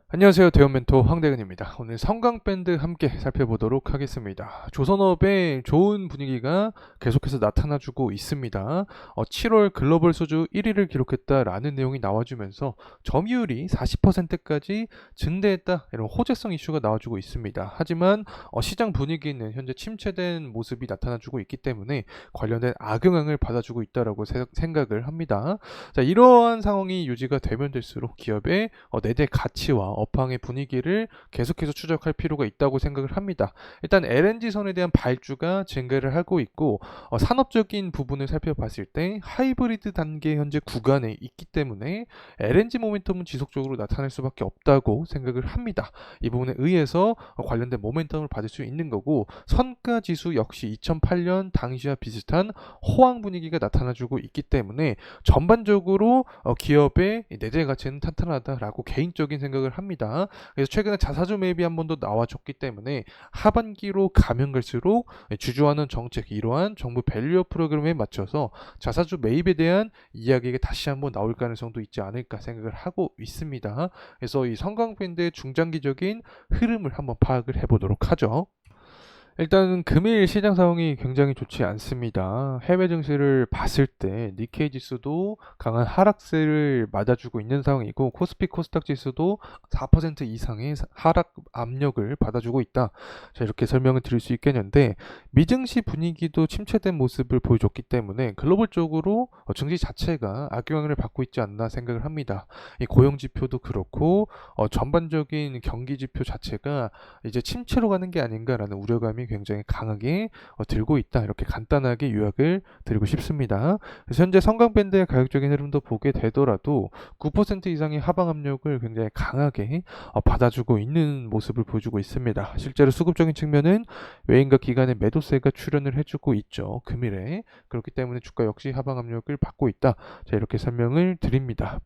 안녕하세요. 대형 멘토 황대근입니다. 오늘 성강밴드 함께 살펴보도록 하겠습니다. 조선업의 좋은 분위기가 계속해서 나타나주고 있습니다. 7월 글로벌 소주 1위를 기록했다라는 내용이 나와주면서 점유율이 40%까지 증대했다, 이런 호재성 이슈가 나와주고 있습니다. 하지만 시장 분위기는 현재 침체된 모습이 나타나주고 있기 때문에 관련된 악영향을 받아주고 있다라고 생각을 합니다. 자, 이러한 상황이 유지가 되면 될수록 기업의 내대 가치와 업황의 분위기를 계속해서 추적할 필요가 있다고 생각을 합니다. 일단 LNG선에 대한 발주가 증가를 하고 있고, 산업적인 부분을 살펴봤을 때 하이브리드 단계 현재 구간에 있기 때문에 LNG 모멘텀은 지속적으로 나타날 수밖에 없다고 생각을 합니다. 이 부분에 의해서 관련된 모멘텀을 받을 수 있는 거고, 선가 지수 역시 2008년 당시와 비슷한 호황 분위기가 나타나주고 있기 때문에 전반적으로 기업의 내재 가치는 탄탄하다라고 개인적인 생각을 합니다. 그래서 최근에 자사주 매입이 한 번 더 나와줬기 때문에 하반기로 가면 갈수록 주주하는 정책, 이러한 정부 밸류업 프로그램에 맞춰서 자사주 매입에 대한 이야기가 다시 한번 나올 가능성도 있지 않을까 생각을 하고 있습니다. 그래서 이 성강밴드의 중장기적인 흐름을 한번 파악을 해보도록 하죠. 일단 금일 시장 상황이 굉장히 좋지 않습니다. 해외 증시를 봤을 때 니케이 지수도 강한 하락세를 맞아주고 있는 상황이고, 코스피 코스닥 지수도 4% 이상의 하락 압력을 받아주고 있다. 자, 이렇게 설명을 드릴 수 있겠는데, 미증시 분위기도 침체된 모습을 보여줬기 때문에 글로벌적으로 증시 자체가 악영향을 받고 있지 않나 생각을 합니다. 이 고용 지표도 그렇고 전반적인 경기 지표 자체가 이제 침체로 가는 게 아닌가라는 우려감이 굉장히 강하게 들고 있다, 이렇게 간단하게 요약을 드리고 싶습니다. 그래서 현재 성강밴드의 가격적인 흐름도 보게 되더라도 9% 이상의 하방 압력을 굉장히 강하게 받아주고 있는 모습을 보여주고 있습니다. 실제로 수급적인 측면은 외인과 기관의 매도세가 출현을 해주고 있죠, 금일에. 그렇기 때문에 주가 역시 하방 압력을 받고 있다. 자, 이렇게 설명을 드립니다.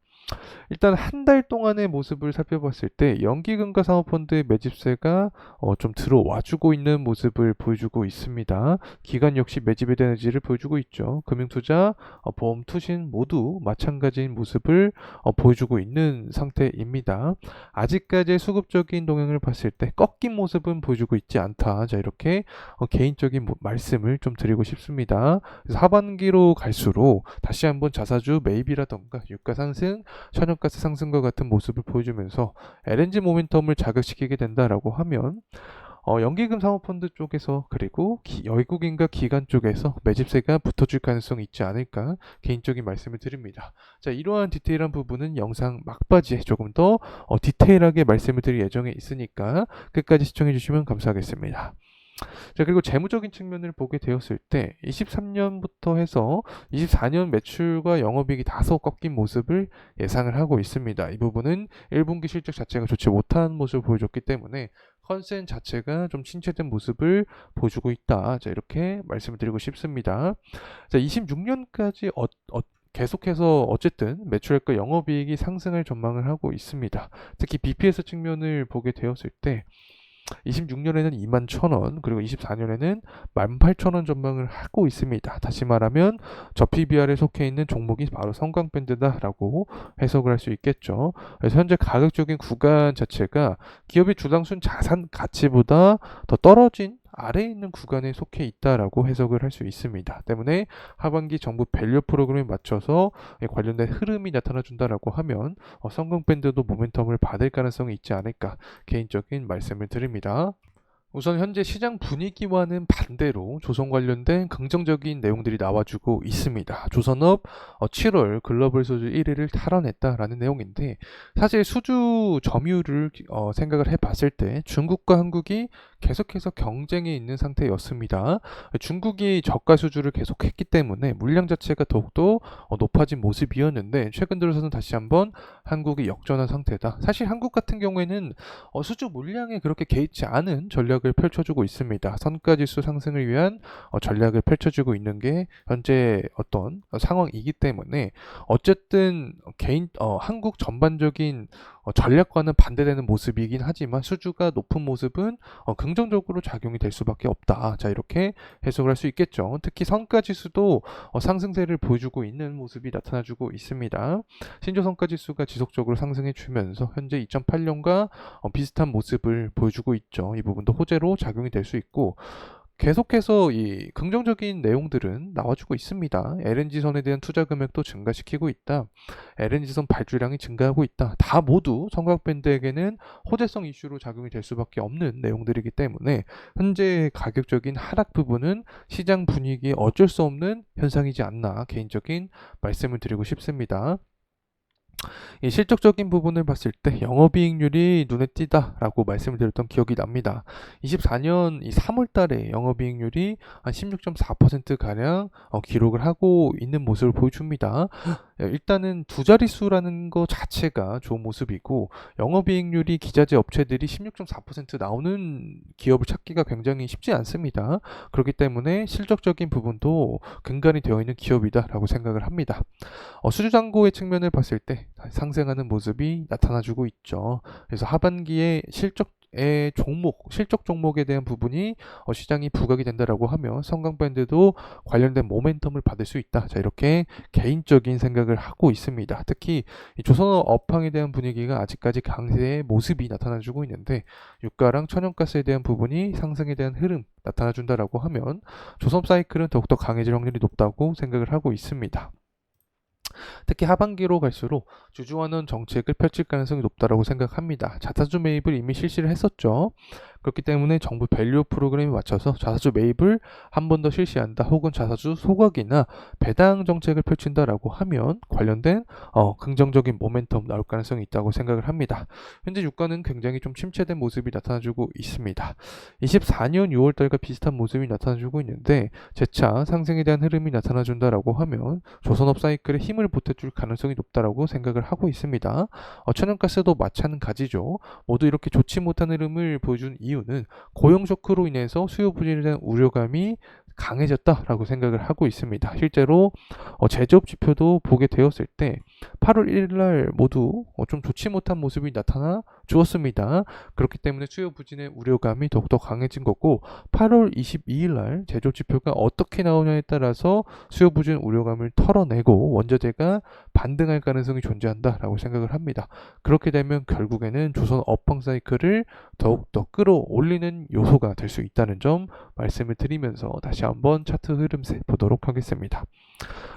일단 한 달 동안의 모습을 살펴봤을 때 연기금과 사모펀드의 매집세가 좀 들어와주고 있는 모습을 보여주고 있습니다. 기관 역시 매집에 대한 의지를 보여주고 있죠. 금융투자, 보험, 투신 모두 마찬가지인 모습을 보여주고 있는 상태입니다. 아직까지의 수급적인 동향을 봤을 때 꺾인 모습은 보여주고 있지 않다. 자, 이렇게 개인적인 말씀을 좀 드리고 싶습니다. 그래서 하반기로 갈수록 다시 한번 자사주 매입이라던가 유가 상승, 천연가스 상승과 같은 모습을 보여주면서 LNG 모멘텀을 자극시키게 된다라고 하면 연기금 사모펀드 쪽에서, 그리고 외국인과 기관 쪽에서 매집세가 붙어줄 가능성이 있지 않을까 개인적인 말씀을 드립니다. 자, 이러한 디테일한 부분은 영상 막바지에 조금 더 디테일하게 말씀을 드릴 예정에 있으니까 끝까지 시청해 주시면 감사하겠습니다. 자, 그리고 재무적인 측면을 보게 되었을 때 23년부터 해서 24년 매출과 영업이익이 다소 꺾인 모습을 예상을 하고 있습니다. 이 부분은 1분기 실적 자체가 좋지 못한 모습을 보여줬기 때문에 컨센 자체가 좀 침체된 모습을 보여주고 있다. 자, 이렇게 말씀을 드리고 싶습니다. 자, 26년까지 계속해서 어쨌든 매출액과 영업이익이 상승할 전망을 하고 있습니다. 특히 BPS 측면을 보게 되었을 때 26년에는 21,000원, 그리고 24년에는 18,000원 전망을 하고 있습니다. 다시 말하면 저 PBR에 속해 있는 종목이 바로 성광밴드다라고 해석을 할 수 있겠죠. 그래서 현재 가격적인 구간 자체가 기업의 주당순 자산 가치보다 더 떨어진 아래에 있는 구간에 속해 있다라고 해석을 할 수 있습니다. 때문에 하반기 정부 밸류 프로그램에 맞춰서 관련된 흐름이 나타나 준다라고 하면 성광밴드도 모멘텀을 받을 가능성이 있지 않을까 개인적인 말씀을 드립니다. 우선 현재 시장 분위기와는 반대로 조선 관련된 긍정적인 내용들이 나와주고 있습니다. 조선업 7월 글로벌 소주 1위를 탈환했다라는 내용인데, 사실 수주 점유율을 생각을 해봤을 때 중국과 한국이 계속해서 경쟁에 있는 상태였습니다. 중국이 저가 수주를 계속했기 때문에 물량 자체가 더욱더 높아진 모습이었는데, 최근 들어서는 다시 한번 한국이 역전한 상태다. 사실 한국 같은 경우에는 수주 물량에 그렇게 개의치 않은 전략을 펼쳐주고 있습니다. 선가지수 상승을 위한 전략을 펼쳐주고 있는 게 현재 어떤 상황이기 때문에 어쨌든 한국 전반적인 전략과는 반대되는 모습이긴 하지만 수주가 높은 모습은 긍정적으로 작용이 될 수밖에 없다. 자, 이렇게 해석을 할 수 있겠죠. 특히 성과지수도 상승세를 보여주고 있는 모습이 나타나주고 있습니다. 신조 성과지수가 지속적으로 상승해 주면서 현재 2008년과 비슷한 모습을 보여주고 있죠. 이 부분도 호재로 작용이 될 수 있고, 계속해서 이 긍정적인 내용들은 나와주고 있습니다. LNG선에 대한 투자 금액도 증가시키고 있다. LNG선 발주량이 증가하고 있다. 다 모두 성곽밴드에게는 호재성 이슈로 작용이 될 수밖에 없는 내용들이기 때문에 현재 가격적인 하락 부분은 시장 분위기에 어쩔 수 없는 현상이지 않나 개인적인 말씀을 드리고 싶습니다. 이 실적적인 부분을 봤을 때 영업이익률이 눈에 띄다라고 말씀을 드렸던 기억이 납니다. 24년 이 3월 달에 영업이익률이 한 16.4%가량 기록을 하고 있는 모습을 보여줍니다. 일단은 두 자릿수라는 거 자체가 좋은 모습이고, 영업이익률이 기자재 업체들이 16.4% 나오는 기업을 찾기가 굉장히 쉽지 않습니다. 그렇기 때문에 실적적인 부분도 근간이 되어 있는 기업이다라고 생각을 합니다. 수주잔고의 측면을 봤을 때 상승하는 모습이 나타나주고 있죠. 그래서 하반기에 실적 종목에 대한 부분이 시장이 부각이 된다라고 하면 성강밴드도 관련된 모멘텀을 받을 수 있다. 자, 이렇게 개인적인 생각을 하고 있습니다. 특히 이 조선업 업황에 대한 분위기가 아직까지 강세의 모습이 나타나주고 있는데, 유가랑 천연가스에 대한 부분이 상승에 대한 흐름 나타나준다라고 하면 조선업 사이클은 더욱더 강해질 확률이 높다고 생각을 하고 있습니다. 특히 하반기로 갈수록 주주환원 정책을 펼칠 가능성이 높다고 생각합니다. 자사주 매입을 이미 실시를 했었죠. 그렇기 때문에 정부 밸류 프로그램에 맞춰서 자사주 매입을 한 번 더 실시한다, 혹은 자사주 소각이나 배당 정책을 펼친다라고 하면 관련된 긍정적인 모멘텀 나올 가능성이 있다고 생각을 합니다. 현재 유가는 굉장히 좀 침체된 모습이 나타나주고 있습니다. 24년 6월달과 비슷한 모습이 나타나주고 있는데, 재차 상승에 대한 흐름이 나타나준다라고 하면 조선업 사이클에 힘을 보태줄 가능성이 높다라고 생각을 하고 있습니다. 천연가스도 마찬가지죠. 모두 이렇게 좋지 못한 흐름을 보여준 이유는 고용 쇼크로 인해서 수요 부진에 대한 우려감이 강해졌다라고 생각을 하고 있습니다. 실제로 제조업 지표도 보게 되었을 때 8월 1일 날 모두 좀 좋지 못한 모습이 나타나 주었습니다. 그렇기 때문에 수요 부진의 우려감이 더욱더 강해진 거고, 8월 22일 날 제조업 지표가 어떻게 나오냐에 따라서 수요 부진 우려감을 털어내고 원자재가 반등할 가능성이 존재한다라고 생각을 합니다. 그렇게 되면 결국에는 조선 업황 사이클을 더욱더 끌어올리는 요소가 될 수 있다는 점 말씀을 드리면서 다시 한번 차트 흐름 보도록 하겠습니다.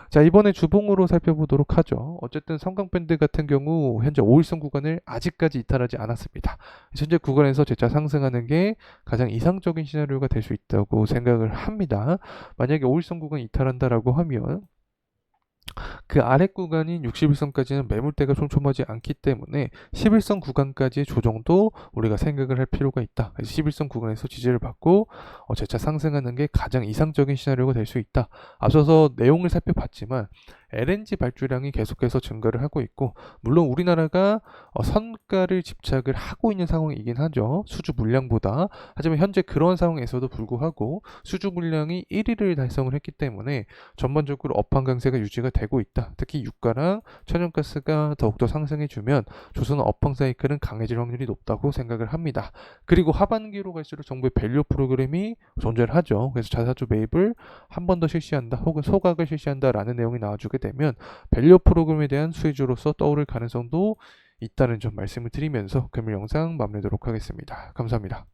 자, 이번에 주봉으로 살펴보도록 하죠. 어쨌든 성강밴드 같은 경우 현재 5일선 구간을 아직까지 이탈하지 않았습니다. 현재 구간에서 재차 상승하는 게 가장 이상적인 시나리오가 될 수 있다고 생각을 합니다. 만약에 5일선 구간 이탈한다라고 하면 그 아래 구간인 61선까지는 매물대가 촘촘하지 않기 때문에 11선 구간까지의 조정도 우리가 생각을 할 필요가 있다. 그래서 11선 구간에서 지지를 받고 재차 상승하는 게 가장 이상적인 시나리오가 될 수 있다. 앞서서 내용을 살펴봤지만 LNG 발주량이 계속해서 증가를 하고 있고, 물론 우리나라가 선가를 집착을 하고 있는 상황이긴 하죠. 수주 물량보다. 하지만 현재 그런 상황에서도 불구하고 수주 물량이 1위를 달성을 했기 때문에 전반적으로 업황 강세가 유지가 되고 있다. 특히 유가랑 천연가스가 더욱더 상승해주면 조선 업황 사이클은 강해질 확률이 높다고 생각을 합니다. 그리고 하반기로 갈수록 정부의 밸류 프로그램이 존재를 하죠. 그래서 자사주 매입을 한 번 더 실시한다, 혹은 소각을 실시한다라는 내용이 나와주게 되면 밸류 프로그램에 대한 수혜주로서 떠오를 가능성도 있다는 점 말씀을 드리면서 금일 영상 마무리하도록 하겠습니다. 감사합니다.